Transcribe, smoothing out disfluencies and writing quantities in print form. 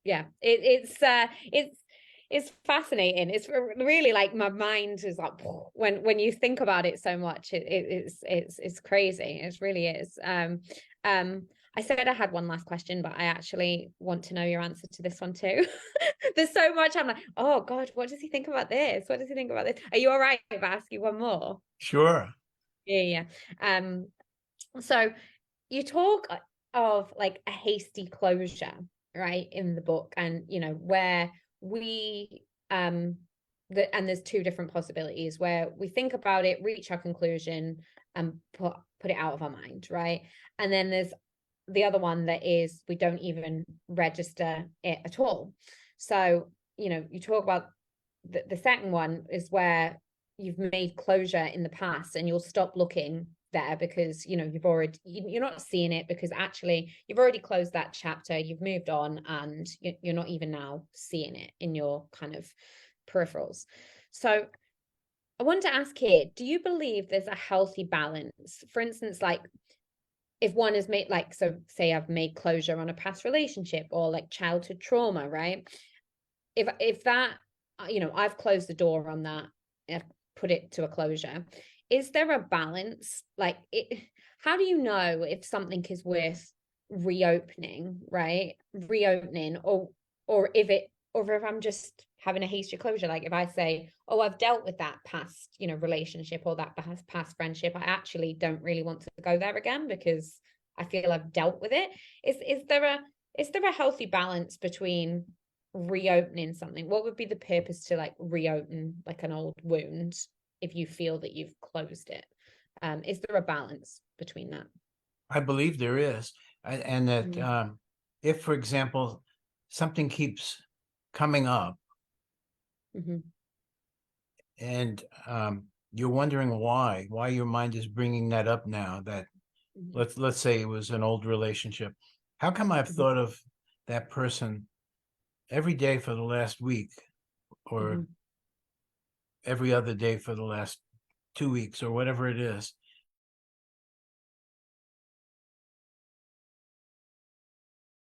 Yeah, it's fascinating. It's really like my mind is like when you think about it so much. It's crazy. It really is. I said I had one last question, but I actually want to know your answer to this one too. There's so much. I'm like, oh God, what does he think about this? What does he think about this? Are you all right if I ask you one more? Sure. Yeah, yeah. So you talk of like a hasty closure, right, in the book, and where we and there's two different possibilities where we think about it, reach our conclusion, and put it out of our mind, right? And then there's the other one that is we don't even register it at all. So, you talk about the second one is where you've made closure in the past and you'll stop looking there because you're not seeing it because actually you've already closed that chapter, you've moved on, and you're not even now seeing it in your kind of peripherals. So I want to ask here, do you believe there's a healthy balance? For instance, like if one has made, like, so say I've made closure on a past relationship or like childhood trauma, right? If that, I've closed the door on that, put it to a closure. Is there a balance? Like, how do you know if something is worth reopening, right? Reopening, or if I'm just having a hasty closure. Like if I say, oh, I've dealt with that past, relationship or that past friendship, I actually don't really want to go there again because I feel I've dealt with it. Is there a healthy balance between reopening something? What would be the purpose to like reopen like an old wound if you feel that you've closed it? Is there a balance between that? I believe there is. And that Mm-hmm. if, for example, something keeps coming up Mm-hmm. and you're wondering why your mind is bringing that up now, that let's say it was an old relationship. How come I've Mm-hmm. thought of that person every day for the last week, Mm-hmm. or every other day for the last 2 weeks, or whatever it is?